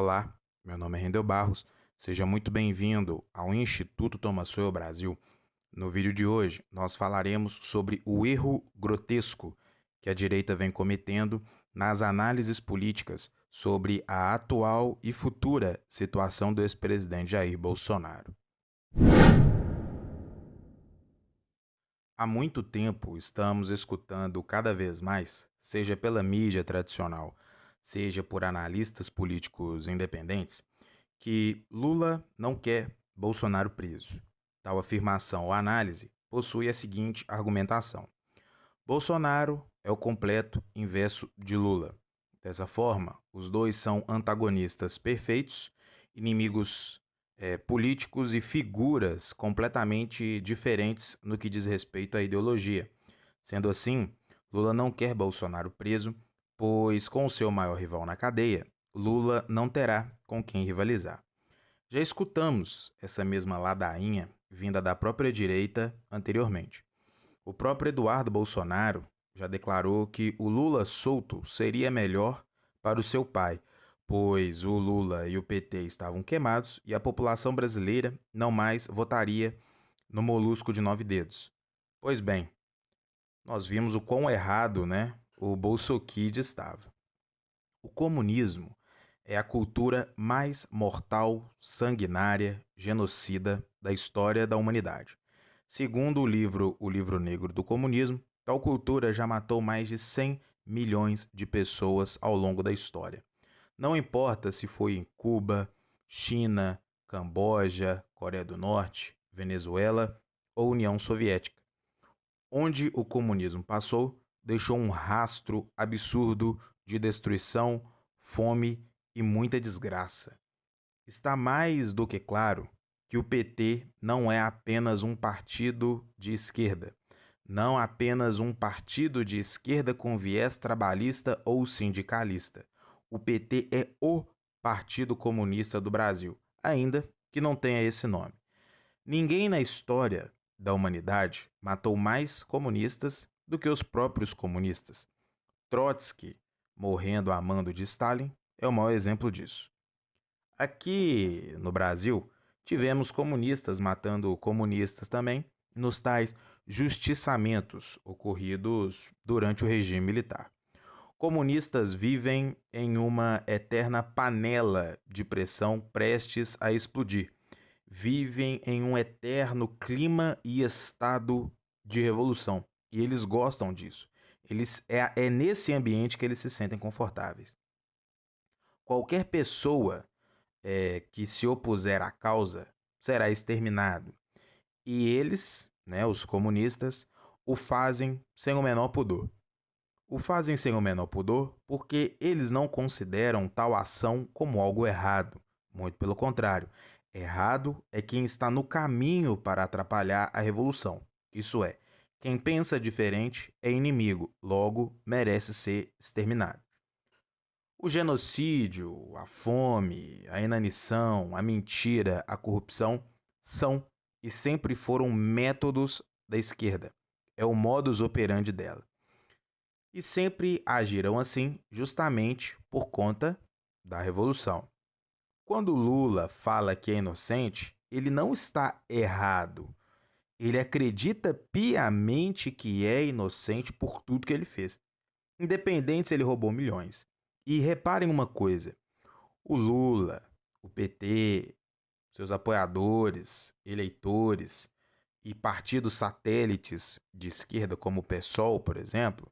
Olá, meu nome é Rendel Barros, seja muito bem-vindo ao Instituto Thomas Sowell Brasil. No vídeo de hoje, nós falaremos sobre o erro grotesco que a direita vem cometendo nas análises políticas sobre a atual e futura situação do ex-presidente Jair Bolsonaro. Há muito tempo estamos escutando cada vez mais, seja pela mídia tradicional, seja por analistas políticos independentes, que Lula não quer Bolsonaro preso. Tal afirmação ou análise possui a seguinte argumentação: Bolsonaro é o completo inverso de Lula. Dessa forma, os dois são antagonistas perfeitos, inimigos políticos e figuras completamente diferentes no que diz respeito à ideologia. Sendo assim, Lula não quer Bolsonaro preso, pois com o seu maior rival na cadeia, Lula não terá com quem rivalizar. Já escutamos essa mesma ladainha vinda da própria direita anteriormente. O próprio Eduardo Bolsonaro já declarou que o Lula solto seria melhor para o seu pai, pois o Lula e o PT estavam queimados e a população brasileira não mais votaria no molusco de 9 dedos. Pois bem, nós vimos o quão errado, o Bolsokid estava. O comunismo é a cultura mais mortal, sanguinária, genocida da história da humanidade. Segundo o livro O Livro Negro do Comunismo, tal cultura já matou mais de 100 milhões de pessoas ao longo da história. Não importa se foi em Cuba, China, Camboja, Coreia do Norte, Venezuela ou União Soviética. Onde o comunismo passou, deixou um rastro absurdo de destruição, fome e muita desgraça. Está mais do que claro que o PT não é apenas um partido de esquerda, não apenas um partido de esquerda com viés trabalhista ou sindicalista. O PT é o Partido Comunista do Brasil, ainda que não tenha esse nome. Ninguém na história da humanidade matou mais comunistas do que os próprios comunistas. Trotsky, morrendo a mando de Stalin, é o maior exemplo disso. Aqui no Brasil, tivemos comunistas matando comunistas também, nos tais justiçamentos ocorridos durante o regime militar. Comunistas vivem em uma eterna panela de pressão prestes a explodir. Vivem em um eterno clima e estado de revolução. E eles gostam disso. É nesse ambiente que eles se sentem confortáveis. Qualquer pessoa que se opuser à causa será exterminado. E eles, os comunistas, o fazem sem o menor pudor. O fazem sem o menor pudor porque eles não consideram tal ação como algo errado. Muito pelo contrário, errado é quem está no caminho para atrapalhar a revolução. Isso é, quem pensa diferente é inimigo, logo merece ser exterminado. O genocídio, a fome, a inanição, a mentira, a corrupção são e sempre foram métodos da esquerda. É o modus operandi dela. E sempre agiram assim justamente por conta da revolução. Quando Lula fala que é inocente, ele não está errado. Ele acredita piamente que é inocente por tudo que ele fez, independente se ele roubou milhões. E reparem uma coisa: o Lula, o PT, seus apoiadores, eleitores e partidos satélites de esquerda, como o PSOL, por exemplo,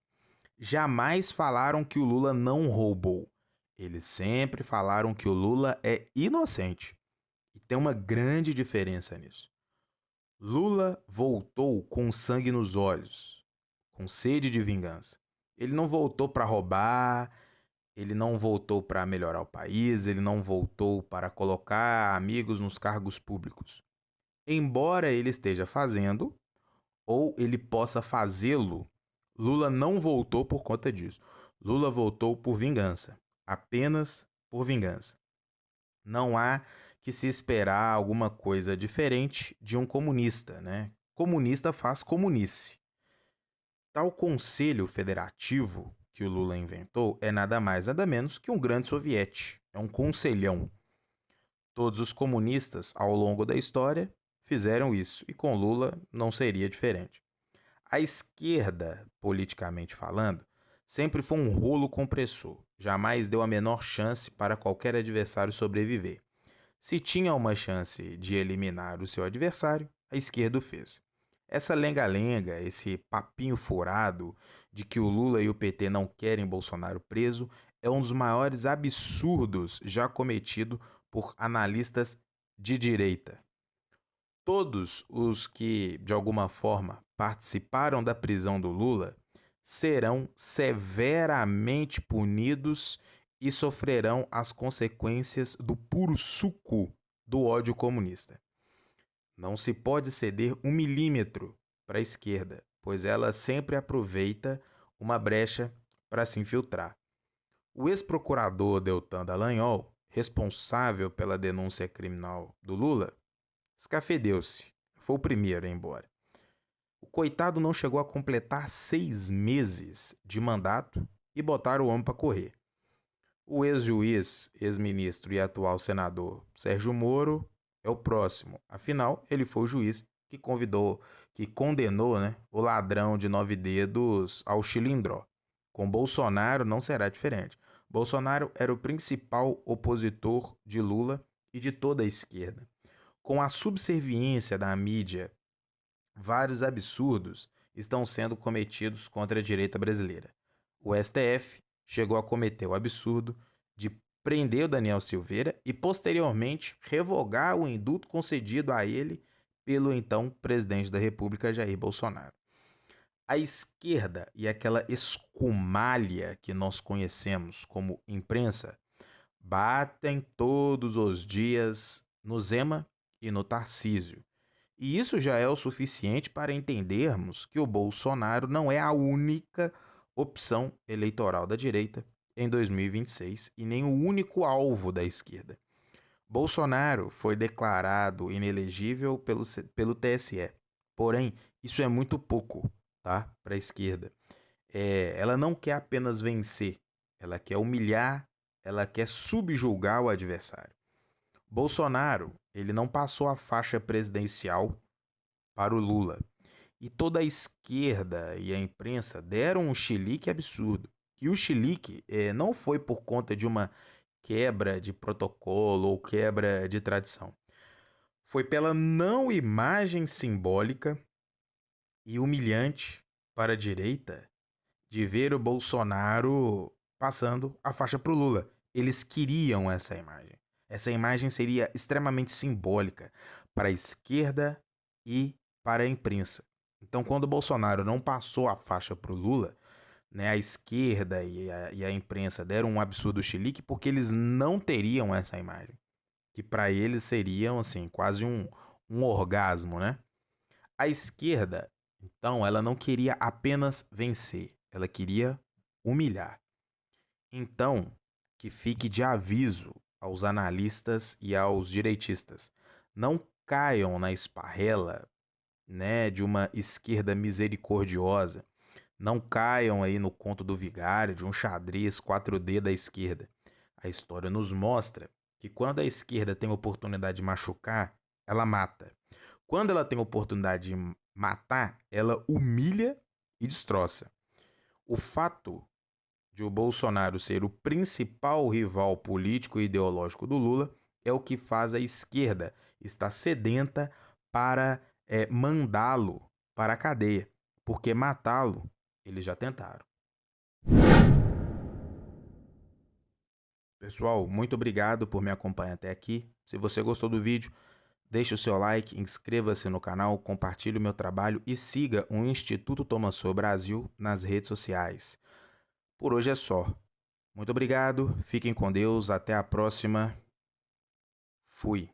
jamais falaram que o Lula não roubou. Eles sempre falaram que o Lula é inocente. E tem uma grande diferença nisso. Lula voltou com sangue nos olhos, com sede de vingança. Ele não voltou para roubar, ele não voltou para melhorar o país, ele não voltou para colocar amigos nos cargos públicos. Embora ele esteja fazendo, ou ele possa fazê-lo, Lula não voltou por conta disso. Lula voltou por vingança, apenas por vingança. Não há que se esperar alguma coisa diferente de um comunista, Comunista faz comunice. Tal conselho federativo que o Lula inventou é nada mais, nada menos que um grande soviete, é um conselhão. Todos os comunistas, ao longo da história, fizeram isso, e com Lula não seria diferente. A esquerda, politicamente falando, sempre foi um rolo compressor, jamais deu a menor chance para qualquer adversário sobreviver. Se tinha uma chance de eliminar o seu adversário, a esquerda o fez. Essa lenga-lenga, esse papinho furado de que o Lula e o PT não querem Bolsonaro preso, é um dos maiores absurdos já cometido por analistas de direita. Todos os que, de alguma forma, participaram da prisão do Lula serão severamente punidos e sofrerão as consequências do puro suco do ódio comunista. Não se pode ceder um milímetro para a esquerda, pois ela sempre aproveita uma brecha para se infiltrar. O ex-procurador Deltan Dallagnol, responsável pela denúncia criminal do Lula, escafedeu-se. Foi o primeiro a ir embora. O coitado não chegou a completar 6 meses de mandato e botaram o homem para correr. O ex-juiz, ex-ministro e atual senador Sérgio Moro é o próximo. Afinal, ele foi o juiz que condenou, né, o ladrão de 9 dedos ao chilindró. Com Bolsonaro não será diferente. Bolsonaro era o principal opositor de Lula e de toda a esquerda. Com a subserviência da mídia, vários absurdos estão sendo cometidos contra a direita brasileira. O STF chegou a cometer o absurdo de prender o Daniel Silveira e, posteriormente, revogar o indulto concedido a ele pelo então presidente da República, Jair Bolsonaro. A esquerda e aquela escumalha que nós conhecemos como imprensa batem todos os dias no Zema e no Tarcísio. E isso já é o suficiente para entendermos que o Bolsonaro não é a única opção eleitoral da direita em 2026 e nem o único alvo da esquerda. Bolsonaro foi declarado inelegível pelo TSE. Porém, isso é muito pouco, tá? Para a esquerda. Ela não quer apenas vencer, ela quer humilhar, ela quer subjugar o adversário. Bolsonaro, ele não passou a faixa presidencial para o Lula. E toda a esquerda e a imprensa deram um chilique absurdo. E o chilique não foi por conta de uma quebra de protocolo ou quebra de tradição. Foi pela não imagem simbólica e humilhante para a direita de ver o Bolsonaro passando a faixa para o Lula. Eles queriam essa imagem. Essa imagem seria extremamente simbólica para a esquerda e para a imprensa. Então, quando o Bolsonaro não passou a faixa para o Lula, né, a esquerda e a imprensa deram um absurdo chilique porque eles não teriam essa imagem. Que para eles seriam, assim, quase um orgasmo, né? A esquerda, então, ela não queria apenas vencer, ela queria humilhar. Então, que fique de aviso aos analistas e aos direitistas. Não caiam na esparrela, né, de uma esquerda misericordiosa. Não caiam aí no conto do vigário de um xadrez 4D da esquerda. A história nos mostra que quando a esquerda tem oportunidade de machucar, ela mata. Quando ela tem oportunidade de matar, ela humilha e destroça. O fato de o Bolsonaro ser o principal rival político e ideológico do Lula é o que faz a esquerda estar sedenta para mandá-lo para a cadeia, porque matá-lo eles já tentaram. Pessoal, muito obrigado por me acompanhar até aqui. Se você gostou do vídeo, deixe o seu like, inscreva-se no canal, compartilhe o meu trabalho e siga o Instituto Thomas Sowell Brasil nas redes sociais. Por hoje é só. Muito obrigado, fiquem com Deus, até a próxima. Fui.